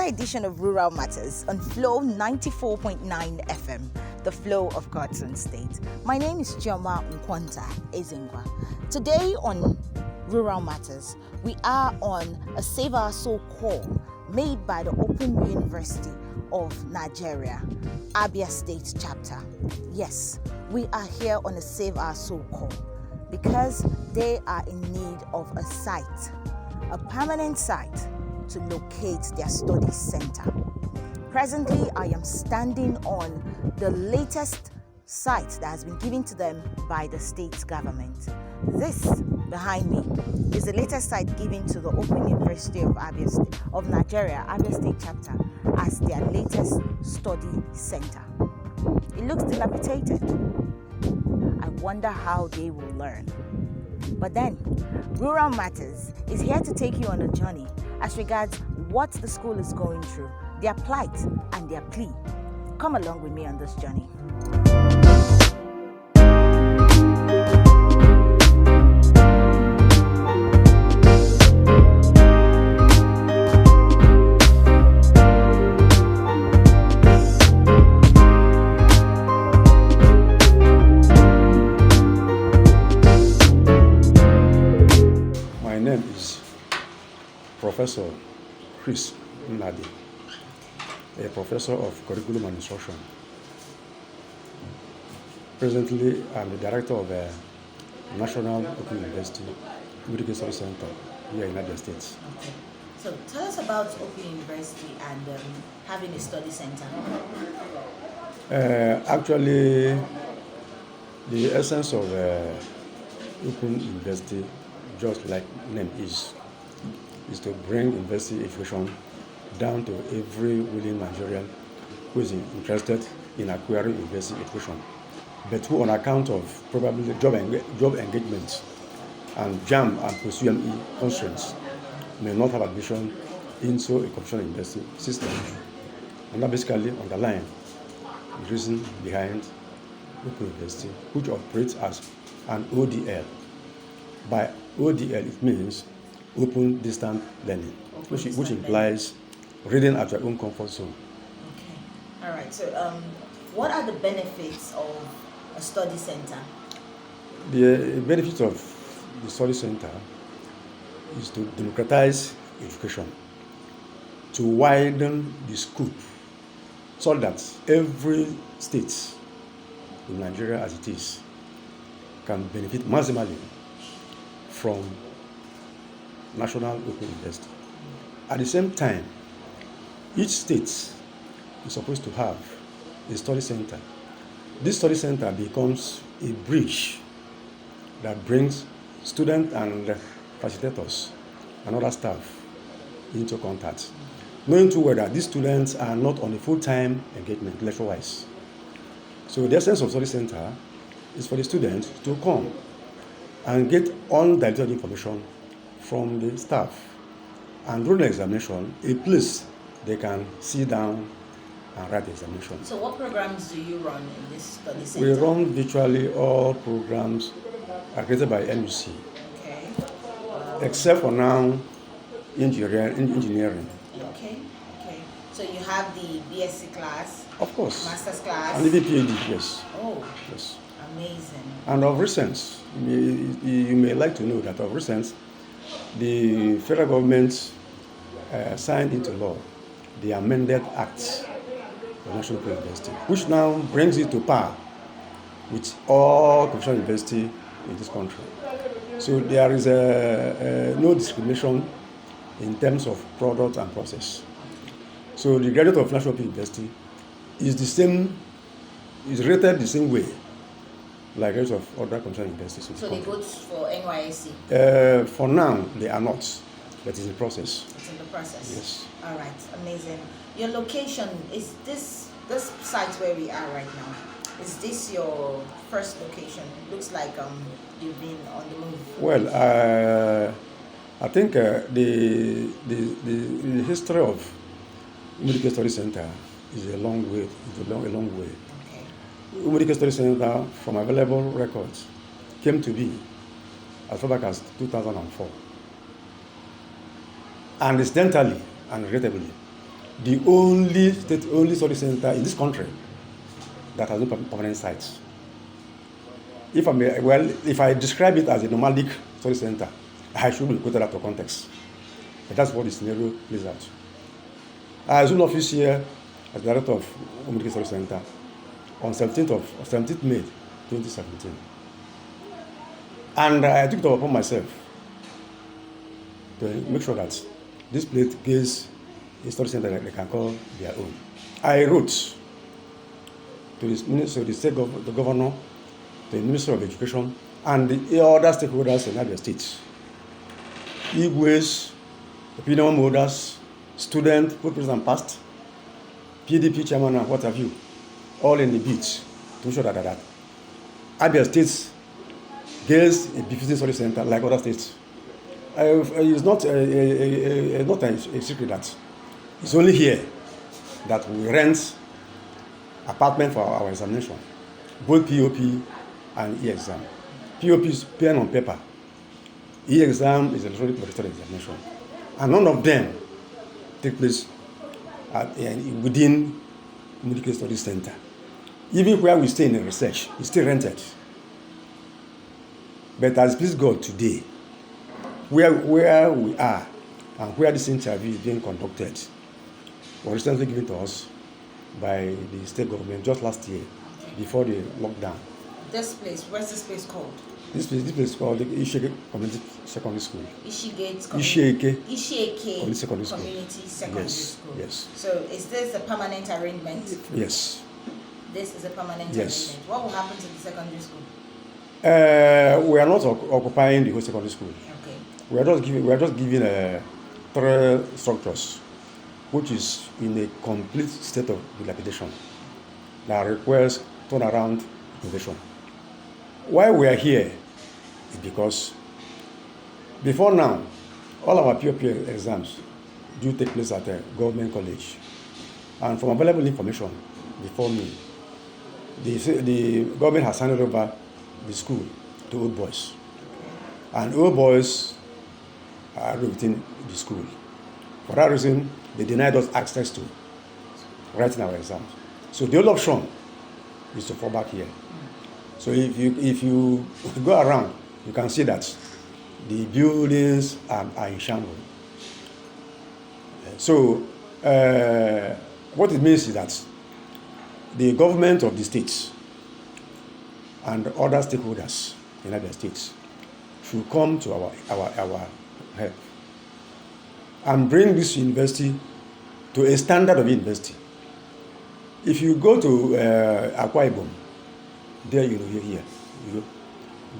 another edition of Rural Matters on Flo 94.9 FM, the flow of God's own state. My name is Chioma Nkwanta Ezingwa. Today on Rural Matters, we are on a Save Our Soul call made by the Open University of Nigeria, Abia State Chapter. Yes, we are here on a Save Our Soul call because they are in need of a site, a permanent site to locate their study center. Presently, I am standing on the latest site that has been given to them by the state government. This behind me is the latest site given to the Open University of Nigeria, Abia State Chapter, as their latest study center. It looks dilapidated. I wonder how they will learn. But then, Rural Matters is here to take you on a journey as regards what the school is going through, their plight and their plea. Come along with me on this journey. Professor Cries, Nnadi, a professor of curriculum and instruction. Presently, I'm the director of the National Open University Umudike Study Centre here in Abia State. Okay. So tell us about Open University and having a study center. Actually, the essence of Open University, just like name is to bring university education down to every willing Nigerian who is interested in acquiring university education, but who on account of probably job engagement and JAM and post-UME constraints may not have admission into a conventional university system. And that basically underlines the reason behind Open University, which operates as an ODL. By ODL, it means open distance learning, which implies reading at your own comfort zone. Okay. All right. So, what are the benefits of a study center? The benefit of the study center is to democratize education, to widen the scope, so that every state in Nigeria as it is can benefit maximally from National Open University. At the same time, each state is supposed to have a study center. This study center becomes a bridge that brings students and facilitators and other staff into contact, knowing too well that these students are not on a full-time engagement lecture-wise. So the essence of study center is for the students to come and get undiluted information from the staff, and during the examination, a place they can sit down and write the examination. So what programs do you run in this study center? We run virtually all programs accredited by NUC, okay. Except for now, engineering. Okay. So you have the BSc class? Of course. Master's class? And even PhD, yes. Oh, yes. Amazing. And of recent, you may like to know that of recent, the federal government signed into law the amended Act of National Open University, which now brings it to par with all conventional university in this country. So there is no discrimination in terms of product and process. So the graduate of National Open University is rated the same way like those of other conventional universities. So they go for NYSC? For now, they are not, but it's in the process. It's in the process? Yes. All right, amazing. Your location, is this site where we are right now, is this your first location? Looks like you've been on the move. Well, I think the history of Umudike Study Centre is a long way. It's a long way. Umudike Study Centre, from available records, came to be as far back as 2004. And incidentally and regrettably, the only state-only study center in this country that has no permanent sites. If I describe it as a nomadic study center, I should be quoted out of context. But that's what the scenario plays out. I assumed office here as director of Umudike Study Centre on 17th May 2017. And I took it upon myself to make sure that this place gives a study center that they can call their own. I wrote to the state the governor, the Minister of Education, and the other stakeholders in Abia State. Igwes, opinion holders, students, both present and past, PDP chairman and what have you, all in the beach to ensure that Abia State gets a befitting study center like other states. It's not a secret that it's only here that we rent apartment for our examination, both POP and E-exam. POP is pen on paper. E-exam is electronic registered examination. And none of them take place within Umudike Study Centre. Even where we stay in the research, it's still rented. But as please God today, where we are and where this interview is being conducted was recently given to us by the state government just last year, before the lockdown. This place, what's this place called? This place is called the Ishieke Community Secondary School. Ishieke Community Secondary School. Community Secondary School. Yes. So is this a permanent arrangement? Yes. This is a permanent arrangement. What will happen to the secondary school? We are not occupying the whole secondary school. Okay. We are just giving 3 structures, which is in a complete state of dilapidation that requires turnaround innovation. Why we are here is because before now, all our POP exams do take place at a government college. And from available information before me, the government has handed over the school to old boys. And old boys are within the school. For that reason, they denied us access to writing our exams. So the only option is to fall back here. So if you go around, you can see that the buildings are in shambles. So what it means is that the government of the states and other stakeholders in other states should come to our help and bring this university to a standard of university. If you go to Akwa Ibom, there you hear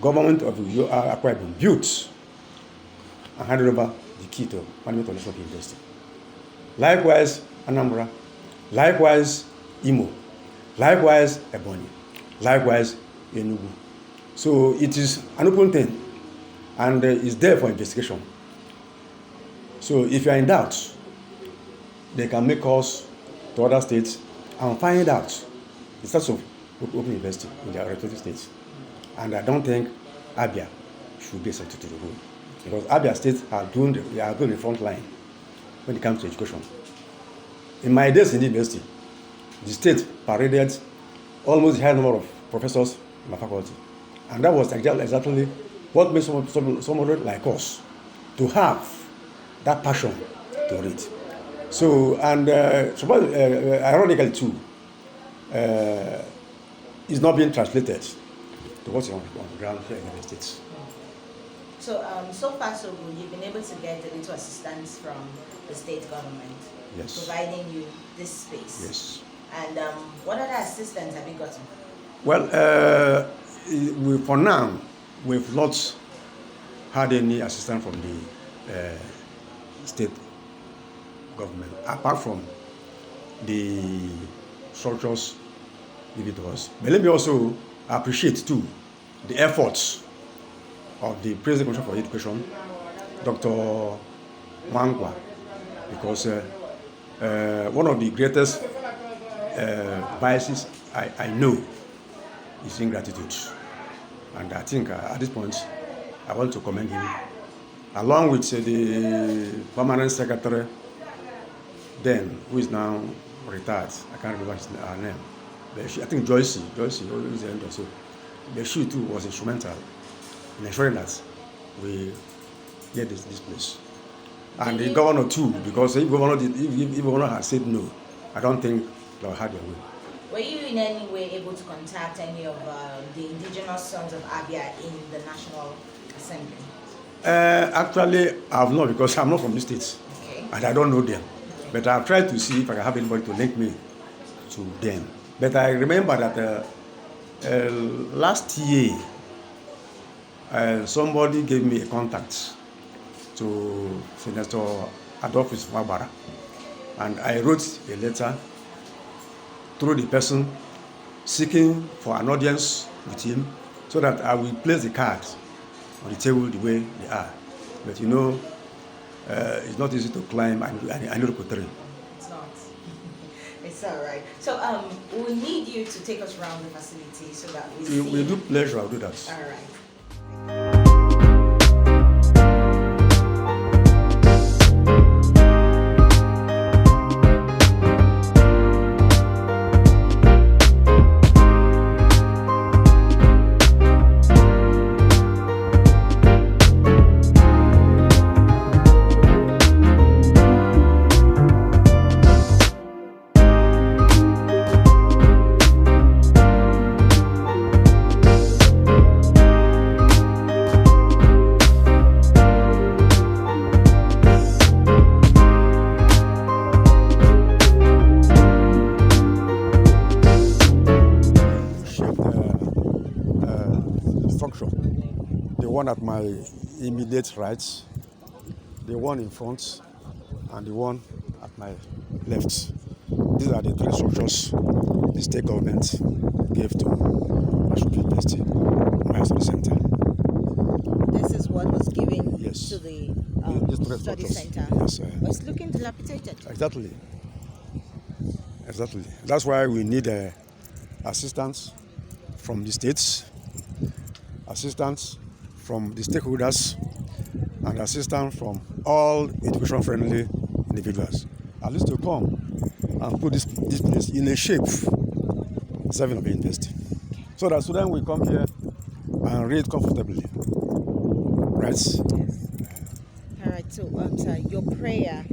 government of Akwa Ibom built and handed over the key to management of national university. Likewise, Anambra, likewise, Imo, likewise, Ebonyi, likewise, Enugu. So it is an open thing and is there for investigation. So if you are in doubt, they can make calls to other states and find out the status of open university in their respective states. And I don't think Abia should be accepted to the rule, because Abia states are doing the front line when it comes to education. In my days in the university, the state paraded almost the high number of professors in my faculty. And that was exactly what made somebody like us to have that passion to read. So, and ironically too, it's not being translated to what's on the ground here in the States. So, so far so good, you've been able to get a little assistance from the state government, yes, providing you this space. Yes. And what other assistance have you gotten? Well, for now, we've not had any assistance from the state government, apart from the structures given to us. But let me also appreciate too the efforts of the President Commission for Education, Dr. Mangwa, because one of the greatest biases I know is ingratitude. And I think at this point, I want to commend him, along with the Permanent Secretary then, who is now retired. I can't remember her name. But I think Joyce always the end or so. But she too was instrumental in ensuring that we get this place. And the governor too, because if governor had said no, I don't think they would have had their way. Were you in any way able to contact any of the indigenous sons of Abia in the National Assembly? Actually, I have not, because I'm not from the States. Okay. And I don't know them. But I've tried to see if I can have anybody to link me to them. But I remember that last year, somebody gave me a contact to Senator Adolphus Wabara. And I wrote a letter through the person seeking for an audience with him so that I will place the cards on the table the way they are. But you know, it's not easy to climb and know the terrain. It's not. It's all right. So we need you to take us around the facility so that we see. We do pleasure, I'll do that. All right. The one at my immediate right, the one in front, and the one at my left. These are the three structures the state government gave to National University, Umudike Study Centre. This is what was given Yes. to the study structures. center. Yes, But it's looking dilapidated. Exactly. That's why we need assistance from the states, assistance from the stakeholders, and assistance from all education-friendly individuals, at least to come and put this place in a shape serving of the university, so that students will come here and read comfortably. Right? Yes. All right. So, sir, your prayer.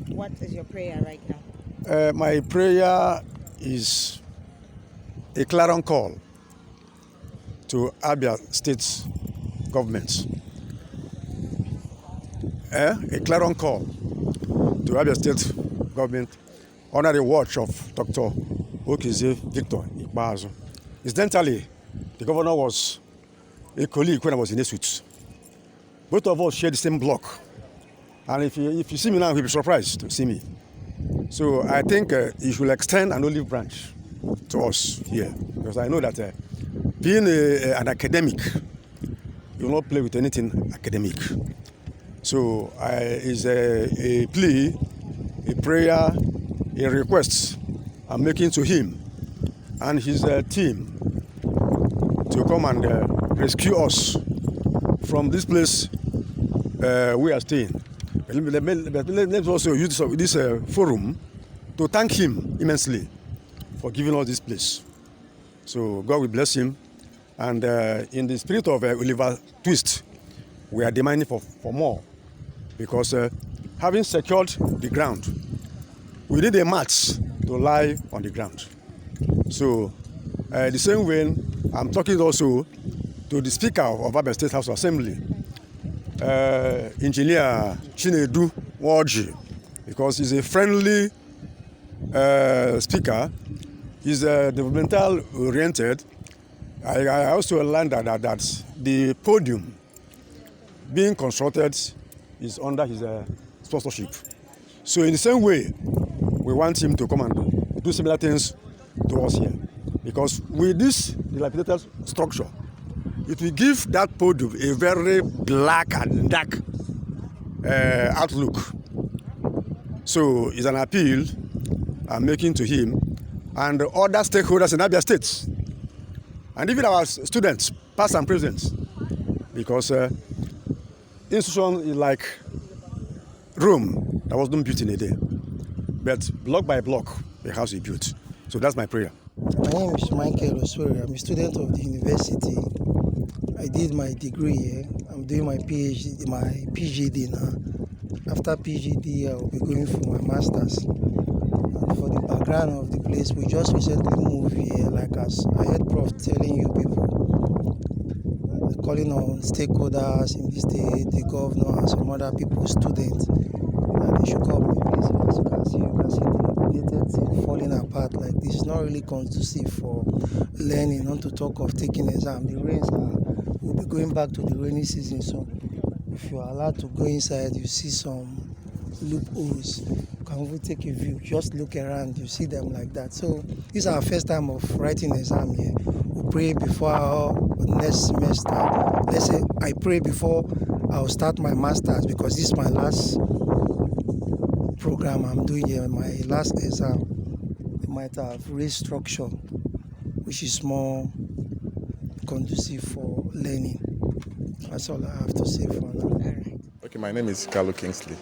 What is your prayer right now? My prayer is a clarion call to Abia State government. A clarion call to Abia State government under the watch of Dr. Okize Victor Ikbazu. Incidentally, the governor was a colleague when I was in Esut. Both of us share the same block. And if you see me now, you'll be surprised to see me. So I think you should extend an olive branch to us here, because I know that being an academic, you will not play with anything academic. So it's a plea, a prayer, a request I'm making to him and his team to come and rescue us from this place we are staying. Let's also use this forum to thank him immensely for giving us this place. So God will bless him. And in the spirit of Oliver Twist, we are demanding for more, because having secured the ground, we need a mat to lie on the ground. So the same way, I'm talking also to the Speaker of Abia State House Assembly, Engineer Chinedu Waji, because he's a friendly speaker. He's developmental oriented. I also learned that the podium being constructed is under his sponsorship. So in the same way, we want him to come and do similar things to us here. Because with this dilapidated structure, it will give that podium a very black and dark outlook. So it's an appeal I'm making to him and other stakeholders in Abia State, and even our students, past and present, because institution is like Rome that was not built in a day. But block by block, the house is built. So that's my prayer. My name is Michael Osweri. I'm a student of the university. I did my degree here. I'm doing my PhD now. After PhD, I will be going for my master's. And for the background of the place, we just recently moved here, like as I heard Prof telling you people, calling on stakeholders in the state, the governor, and some other people, students, that they should come to the place. As you can see the dilapidated thing falling apart like this. It's not really conducive for learning, not to talk of taking exam. The rains will be going back to the rainy season, so if you are allowed to go inside, you see some loopholes. You can even take a view, just look around, you see them like that. So this is our first time of writing exam here. We pray before our next semester. Let's say I pray before I'll start my master's, because this is my last program I'm doing here, my last exam. They might have restructure, which is more conducive for learning. That's all I have to say for now. Okay, my name is Carlo Kingsley.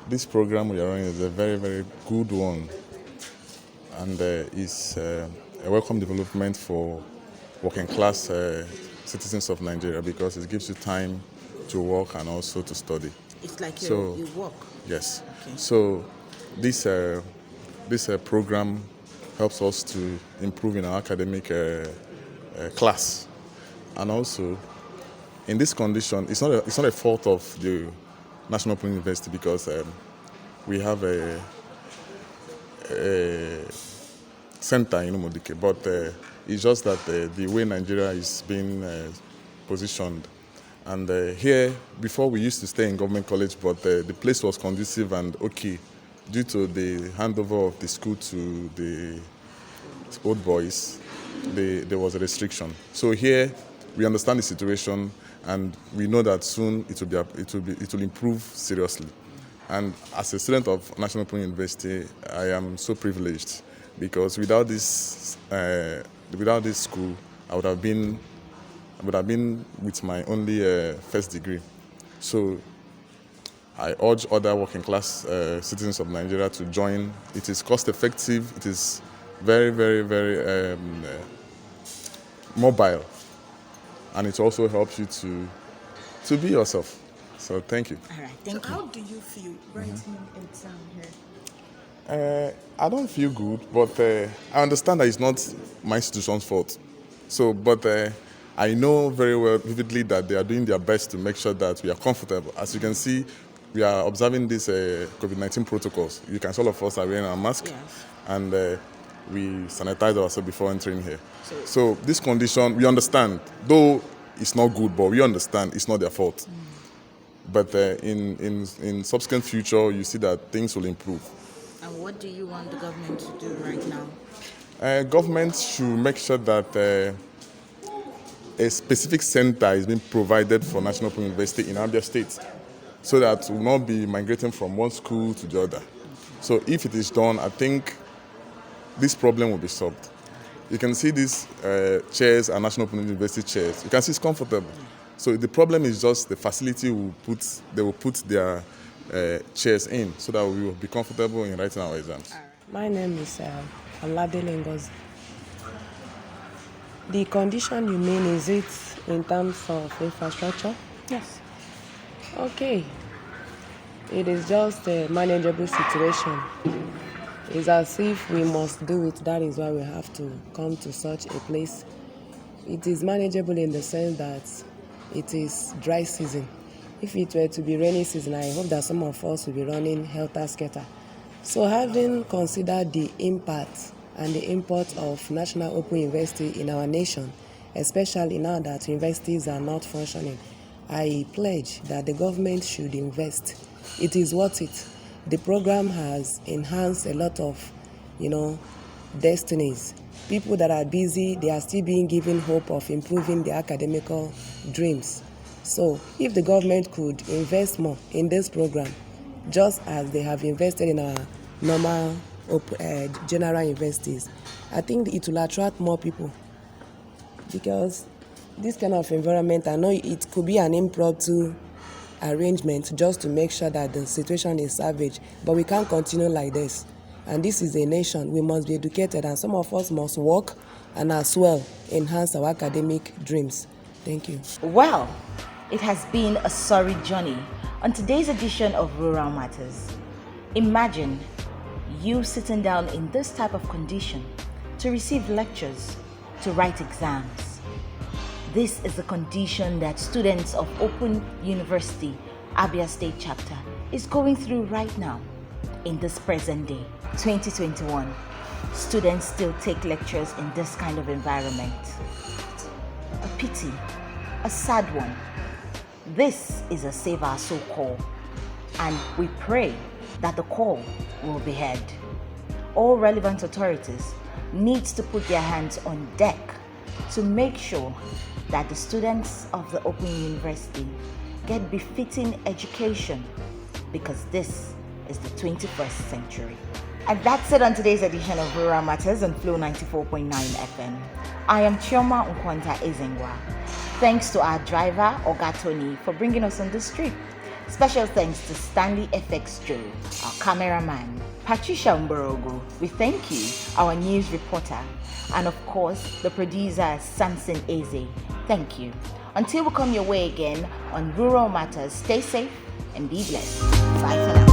This program we are running is a very, very good one, and is a welcome development for working class citizens of Nigeria, because it gives you time to work and also to study. It's like So- you work. Yes. Okay. So this program helps us to improve in our academic class, and also in this condition, it's not a fault of the National Open University, because we have a center in Umudike, but it's just that the way Nigeria is being positioned. And here, before we used to stay in government college, but the place was conducive and okay. Due to the handover of the school to the old boys, there was a restriction. So here, we understand the situation, and we know that soon it will improve seriously. And as a student of National Open University, I am so privileged, because without this school, I would have been with my only first degree. So I urge other working class citizens of Nigeria to join. It is cost effective. It is very, very, very mobile, and it also helps you to be yourself. So thank you. All right, thank you. How do you feel writing exam here? I don't feel good, but I understand that it's not my institution's fault. So, but I know very well, vividly, that they are doing their best to make sure that we are comfortable. As you can see, we are observing these COVID-19 protocols. You can see all of us are wearing our mask, Yes. and we sanitize ourselves before entering here. So this condition, we understand, though it's not good, but we understand it's not their fault. But in subsequent future, you see that things will improve. And what do you want the government to do right now? Government should make sure that a specific center is being provided for National Open University in Abia State, so that we will not be migrating from one school to the other. So if it is done, I think this problem will be solved. You can see these chairs are National Open University chairs. You can see it's comfortable. So the problem is just the facility they will put their chairs in, so that we will be comfortable in writing our exams. My name is Nnadi Ngozi. The condition you mean, is it in terms of infrastructure? Yes. Okay. It is just a manageable situation. It's as if we must do it. That is why we have to come to such a place. It is manageable in the sense that it is dry season. If it were to be rainy season, I hope that some of us will be running helter-skelter. So having considered the impact and the import of National Open University in our nation, especially now that universities are not functioning, I pledge that the government should invest. It is worth it. The program has enhanced a lot of, destinies. People that are busy, they are still being given hope of improving their academical dreams. So if the government could invest more in this program, just as they have invested in our normal general universities, I think it will attract more people, because this kind of environment, I know it could be an impromptu arrangement just to make sure that the situation is salvaged, but we can't continue like this. And this is a nation. We must be educated, and some of us must work and as well enhance our academic dreams. Thank you. Well, it has been a sorry journey on today's edition of Rural Matters. Imagine you sitting down in this type of condition to receive lectures, to write exams. This is the condition that students of Open University, Abia State Chapter, is going through right now in this present day, 2021. Students still take lectures in this kind of environment. A pity, a sad one. This is a Save Our Soul call, and we pray that the call will be heard. All relevant authorities need to put their hands on deck to make sure that the students of the Open University get befitting education, because this is the 21st century. And that's it on today's edition of Rural Matters on Flo 94.9 FM. I am Chioma Nkwanta Ezengwa. Thanks to our driver, Oga Tony, for bringing us on the street. Special thanks to Stanley FX Joe, our cameraman, Patricia Mborogo. We thank you, our news reporter, and of course, the producer, Samson Eze. Thank you. Until we come your way again on Rural Matters, stay safe and be blessed. Bye for now.